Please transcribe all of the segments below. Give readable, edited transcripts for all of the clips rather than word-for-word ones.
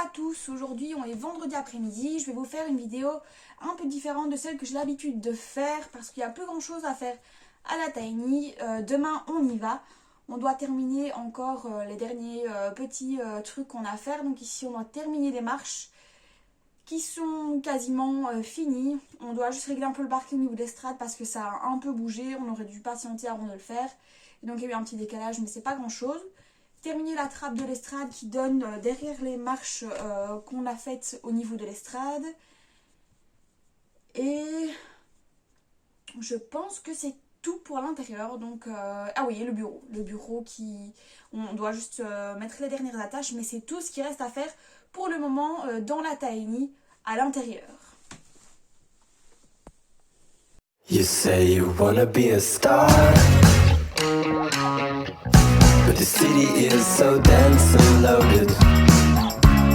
à tous, aujourd'hui on est vendredi après-midi, je vais vous faire une vidéo un peu différente de celle que j'ai l'habitude de faire parce qu'il n'y a plus grand chose à faire à la Tiny. Demain on y va, on doit terminer encore les derniers petits trucs qu'on a à faire. Donc ici on doit terminer les marches qui sont quasiment finies. On doit juste régler un peu le parquet au niveau des estrades parce que ça a un peu bougé, on aurait dû patienter avant de le faire. Et donc il y a eu un petit décalage mais c'est pas grand chose. Terminer la trappe de l'estrade qui donne derrière les marches qu'on a faites au niveau de l'estrade. Et je pense que c'est tout pour l'intérieur. Donc ah oui, et le bureau. Le bureau qui... On doit juste mettre les dernières attaches, mais c'est tout ce qui reste à faire pour le moment dans la Tiny à l'intérieur. You say you wanna be a star, but the city is so dense and loaded.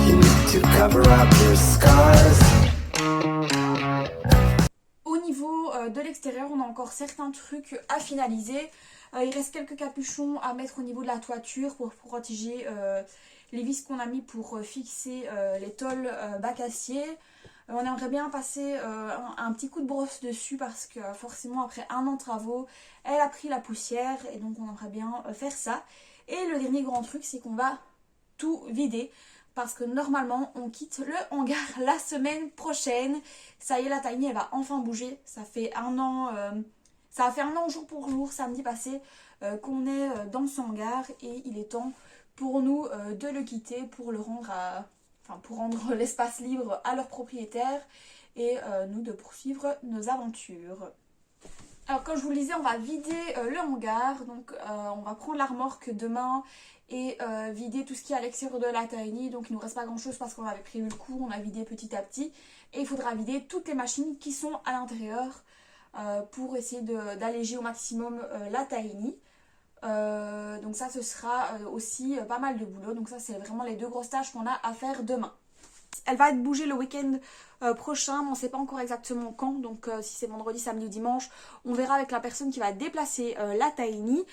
You need to cover up your scars. Au niveau de l'extérieur, on a encore certains trucs à finaliser. Il reste quelques capuchons à mettre au niveau de la toiture pour protéger les vis qu'on a mis pour fixer les tôles bac acier. On aimerait bien passer un petit coup de brosse dessus parce que forcément après un an de travaux, elle a pris la poussière et donc on aimerait bien faire ça. Et le dernier grand truc, c'est qu'on va tout vider parce que normalement on quitte le hangar la semaine prochaine. Ça y est, la Tiny elle va enfin bouger. Ça fait un an, ça a fait un an jour pour jour samedi passé qu'on est dans ce hangar et il est temps pour nous de le quitter pour le rendre à... pour rendre l'espace libre à leurs propriétaires et nous de poursuivre nos aventures. Alors comme je vous le disais, on va vider le hangar, donc on va prendre la remorque demain et vider tout ce qui est à l'extérieur de la Tiny. Donc il ne nous reste pas grand chose parce qu'on avait prévu le coup, on a vidé petit à petit. Et il faudra vider toutes les machines qui sont à l'intérieur pour essayer d'alléger au maximum la Tiny. Donc ça ce sera aussi pas mal de boulot. Donc ça c'est vraiment les deux grosses tâches qu'on a à faire demain. Elle va être bougée le week-end prochain, mais on ne sait pas encore exactement quand. Donc si c'est vendredi, samedi ou dimanche, on verra avec la personne qui va déplacer la Tiny.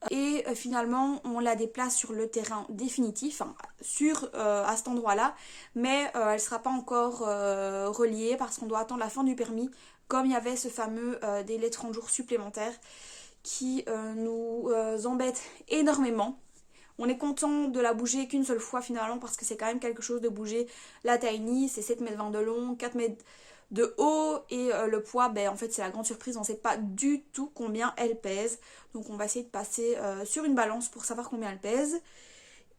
Et finalement on la déplace sur le terrain définitif, à cet endroit là, mais elle ne sera pas encore reliée parce qu'on doit attendre la fin du permis, comme il y avait ce fameux délai 30 jours supplémentaires qui nous embête énormément. On est content de la bouger qu'une seule fois finalement parce que c'est quand même quelque chose de bouger la Tiny. C'est 7,20 m de long, 4 m de haut et le poids, en fait c'est la grande surprise, on ne sait pas du tout combien elle pèse. Donc on va essayer de passer sur une balance pour savoir combien elle pèse.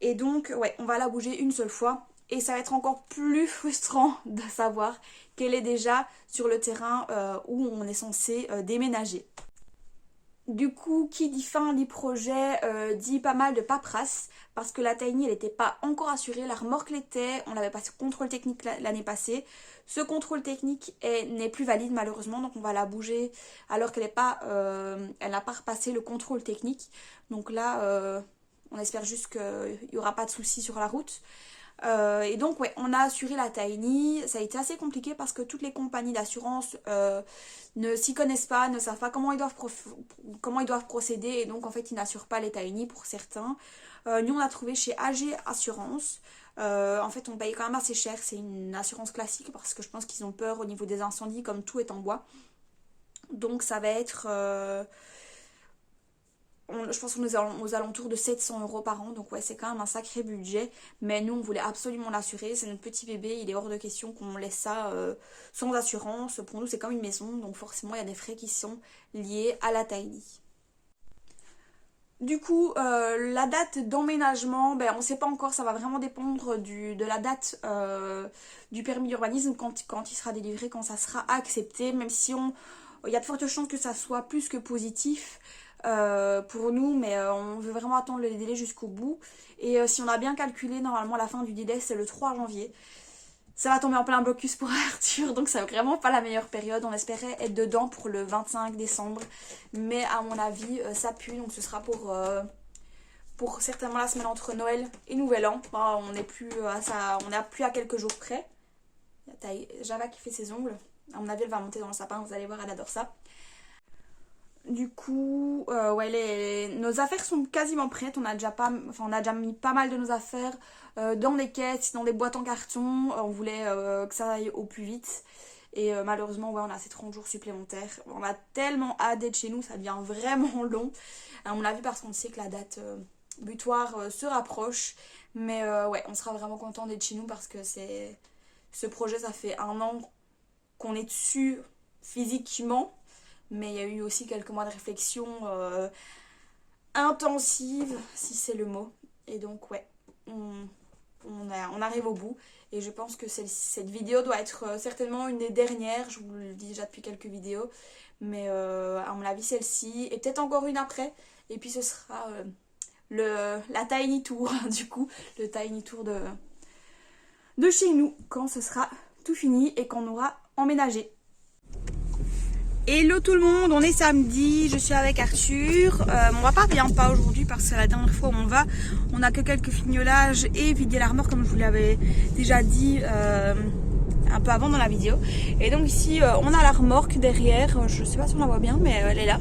Et donc ouais, on va la bouger une seule fois et ça va être encore plus frustrant de savoir qu'elle est déjà sur le terrain où on est censé déménager. Du coup, qui dit fin dit projet, dit pas mal de paperasse parce que la Tiny elle n'était pas encore assurée, la remorque l'était, on l'avait passé au contrôle technique l'année passée. Ce contrôle technique n'est plus valide malheureusement, donc on va la bouger alors qu'elle n'a pas repassé le contrôle technique. Donc là, on espère juste qu'il n'y aura pas de soucis sur la route. Et donc ouais, on a assuré la Tiny. Ça a été assez compliqué parce que toutes les compagnies d'assurance ne s'y connaissent pas, ne savent pas comment ils doivent procéder et donc en fait ils n'assurent pas les Tiny pour certains. Nous on a trouvé chez AG Assurance. En fait on paye quand même assez cher, c'est une assurance classique parce que je pense qu'ils ont peur au niveau des incendies comme tout est en bois. Donc ça va être... je pense qu'on est aux alentours de 700 € par an, donc ouais c'est quand même un sacré budget, mais nous on voulait absolument l'assurer, c'est notre petit bébé, il est hors de question qu'on laisse ça sans assurance, pour nous c'est comme une maison, donc forcément il y a des frais qui sont liés à la Tiny. Du coup, la date d'emménagement, on ne sait pas encore, ça va vraiment dépendre de la date du permis d'urbanisme quand il sera délivré, quand ça sera accepté, même si il y a de fortes chances que ça soit plus que positif pour nous, mais on veut vraiment attendre le délai jusqu'au bout. Et si on a bien calculé, normalement la fin du délai c'est le 3 janvier. Ça va tomber en plein blocus pour Arthur, donc c'est vraiment pas la meilleure période. On espérait être dedans pour le 25 décembre, mais à mon avis ça pue, donc ce sera pour certainement la semaine entre Noël et Nouvel An. On n'est plus à quelques jours près. Il y a Java qui fait ses ongles. À mon avis elle va monter dans le sapin, vous allez voir, elle adore ça. du coup, ouais, nos affaires sont quasiment prêtes. On a déjà mis pas mal de nos affaires dans des caisses, dans des boîtes en carton. On voulait que ça aille au plus vite. Et malheureusement, ouais, on a ces 30 jours supplémentaires. On a tellement hâte d'être chez nous, ça devient vraiment long. On l'a vu parce qu'on sait que la date butoir se rapproche. Mais ouais, on sera vraiment content d'être chez nous parce que ce projet, ça fait 1 an qu'on est dessus physiquement. Mais il y a eu aussi quelques mois de réflexion intensive, si c'est le mot. Et donc, ouais, on arrive au bout. Et je pense que cette vidéo doit être certainement une des dernières. Je vous le dis déjà depuis quelques vidéos. Mais à mon avis, celle-ci. Et peut-être encore une après. Et puis ce sera la tiny tour, du coup. Le tiny tour de chez nous. Quand ce sera tout fini et qu'on aura emménagé. Hello tout le monde, on est samedi, je suis avec Arthur. Mon papa vient pas aujourd'hui parce que c'est la dernière fois où on va. On a que quelques fignolages et vider l'armoire comme je vous l'avais déjà dit un peu avant dans la vidéo. Et donc ici on a la remorque derrière, je sais pas si on la voit bien mais elle est là.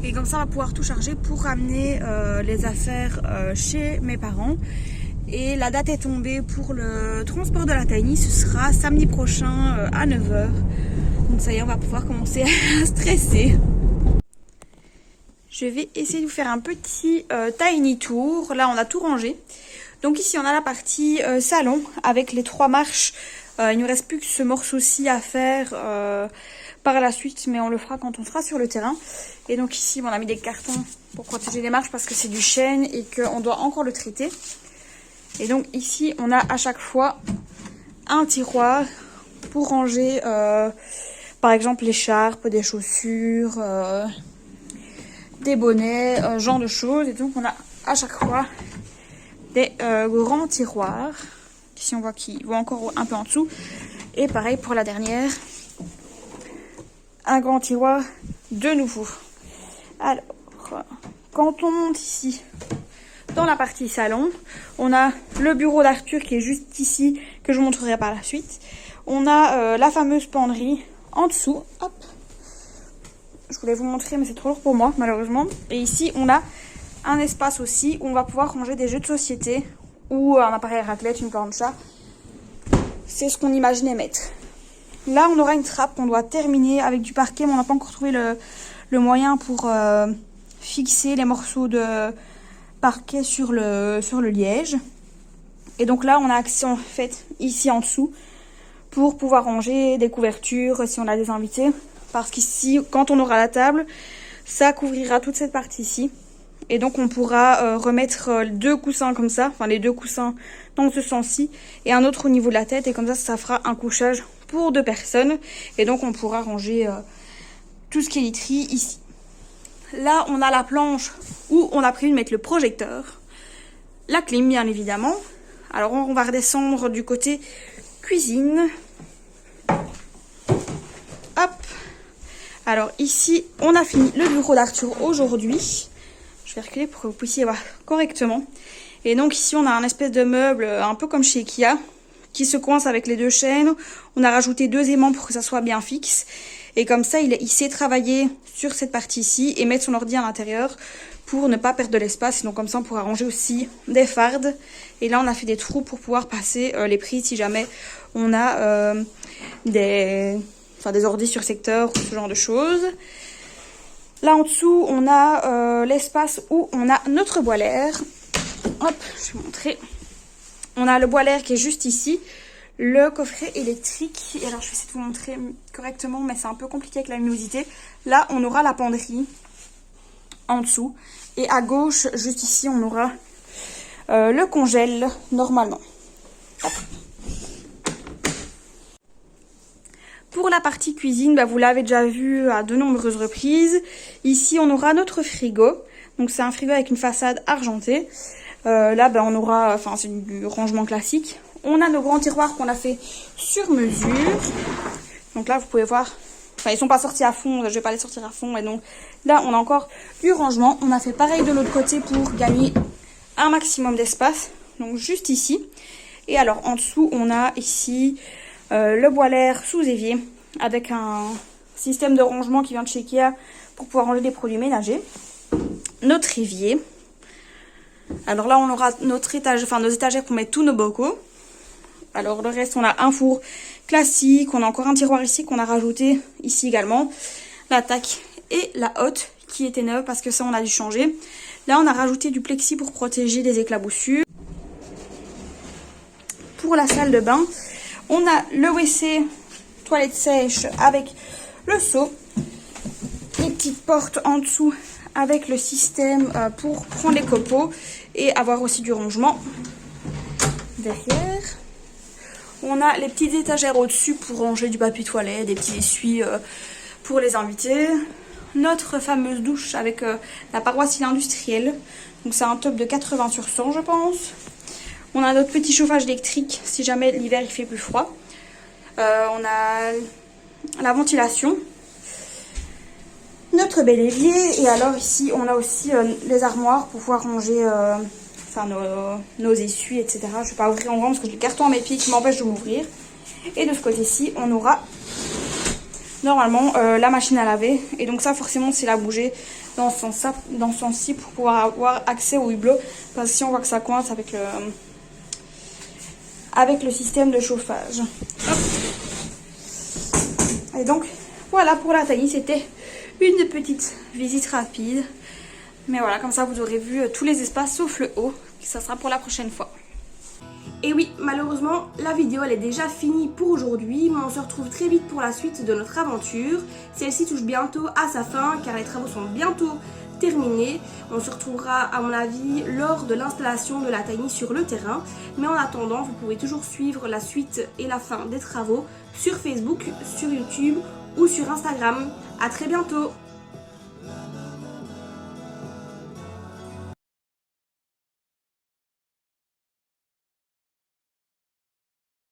Et comme ça on va pouvoir tout charger pour ramener les affaires chez mes parents. Et la date est tombée pour le transport de la tiny, ce sera samedi prochain à 9h. Donc ça y est, on va pouvoir commencer à stresser. Je vais essayer de vous faire un petit tiny tour. Là, on a tout rangé. Donc ici, on a la partie salon avec les 3 marches. Il ne nous reste plus que ce morceau-ci à faire par la suite, mais on le fera quand on sera sur le terrain. Et donc ici, on a mis des cartons pour protéger les marches parce que c'est du chêne et qu'on doit encore le traiter. Et donc ici, on a à chaque fois un tiroir pour ranger par exemple l'écharpe, des chaussures, des bonnets, genre de choses. Et donc on a à chaque fois des grands tiroirs. Ici on voit qu'ils vont encore un peu en dessous. Et pareil pour la dernière, un grand tiroir de nouveau. Alors, quand on monte ici dans la partie salon, on a le bureau d'Arthur qui est juste ici, que je vous montrerai par la suite. On a la fameuse penderie en dessous. Hop. Je voulais vous montrer, mais c'est trop lourd pour moi, malheureusement. Et ici, on a un espace aussi où on va pouvoir ranger des jeux de société ou un appareil à raclette, une plancha. C'est ce qu'on imaginait mettre. Là, on aura une trappe qu'on doit terminer avec du parquet, mais on n'a pas encore trouvé le moyen pour fixer les morceaux de parquet sur le liège. Et donc là, on a accès en fait ici en dessous pour pouvoir ranger des couvertures si on a des invités. Parce qu'ici, quand on aura la table, ça couvrira toute cette partie-ci. Et donc, on pourra remettre 2 coussins comme ça, enfin les 2 coussins dans ce sens-ci, et un autre au niveau de la tête. Et comme ça fera un couchage pour 2 personnes. Et donc, on pourra ranger tout ce qui est literie ici. Là, on a la planche où on a prévu de mettre le projecteur. La clim, bien évidemment. Alors, on va redescendre du côté cuisine. Hop. Alors ici, on a fini le bureau d'Arthur aujourd'hui. Je vais reculer pour que vous puissiez voir correctement. Et donc ici, on a un espèce de meuble un peu comme chez Ikea qui se coince avec les 2 chaînes. On a rajouté 2 aimants pour que ça soit bien fixe. Et comme ça, il sait travailler sur cette partie-ci et mettre son ordi à l'intérieur pour ne pas perdre de l'espace. Donc comme ça, on pourra ranger aussi des fardes. Et là, on a fait des trous pour pouvoir passer les prises si jamais on a des ordis sur secteur ou ce genre de choses. Là en dessous, on a l'espace où on a notre boilaire. Hop, je vais vous montrer. On a le boilaire qui est juste ici. Le coffret électrique. Et alors, je vais essayer de vous montrer correctement, mais c'est un peu compliqué avec la luminosité. Là, on aura la penderie en dessous. Et à gauche, juste ici, on aura le congèle normalement. Hop. Pour la partie cuisine, vous l'avez déjà vu à de nombreuses reprises. Ici, on aura notre frigo. Donc, c'est un frigo avec une façade argentée. Là, on aura, c'est du rangement classique. On a nos grands tiroirs qu'on a fait sur mesure. Donc là, vous pouvez voir, ils sont pas sortis à fond. Je vais pas les sortir à fond. Et donc, là, on a encore du rangement. On a fait pareil de l'autre côté pour gagner un maximum d'espace. Donc, juste ici. Et alors, en dessous, on a ici le boilaire sous évier avec un système de rangement qui vient de chez Ikea pour pouvoir ranger des produits ménagers. Notre évier. Alors là, on aura notre étagère, enfin nos étagères pour mettre tous nos bocaux. Alors le reste, on a un four classique. On a encore un tiroir ici qu'on a rajouté ici également. La taque et la hotte qui était neuve parce que ça, on a dû changer. Là, on a rajouté du plexi pour protéger des éclaboussures. Pour la salle de bain, on a le WC toilette sèche avec le seau. Les petites portes en dessous avec le système pour prendre les copeaux et avoir aussi du rangement derrière. On a les petites étagères au-dessus pour ranger du papier toilette, des petits essuies pour les invités. Notre fameuse douche avec la paroi cils industrielle. Donc c'est un top de 80 sur 100 je pense. On a notre petit chauffage électrique si jamais l'hiver il fait plus froid. On a la ventilation. Notre bel évier. Et alors ici on a aussi les armoires pour pouvoir ranger nos essuies, etc. Je ne vais pas ouvrir en grand parce que j'ai le carton à mes pieds qui m'empêche de m'ouvrir. Et de ce côté-ci on aura normalement la machine à laver. Et donc ça forcément c'est la bouger dans ce sens-ci pour pouvoir avoir accès au hublot. Parce que si on voit que ça coince avec le système de chauffage. Hop. Et donc voilà pour la tiny, c'était une petite visite rapide. Mais voilà, comme ça vous aurez vu tous les espaces sauf le haut. Ça sera pour la prochaine fois. Et oui, malheureusement, la vidéo elle est déjà finie pour aujourd'hui, mais on se retrouve très vite pour la suite de notre aventure. Celle-ci touche bientôt à sa fin car les travaux sont bientôt terminés. On se retrouvera à mon avis lors de l'installation de la tiny sur le terrain. Mais en attendant, vous pouvez toujours suivre la suite et la fin des travaux sur Facebook, sur YouTube ou sur Instagram. A très bientôt!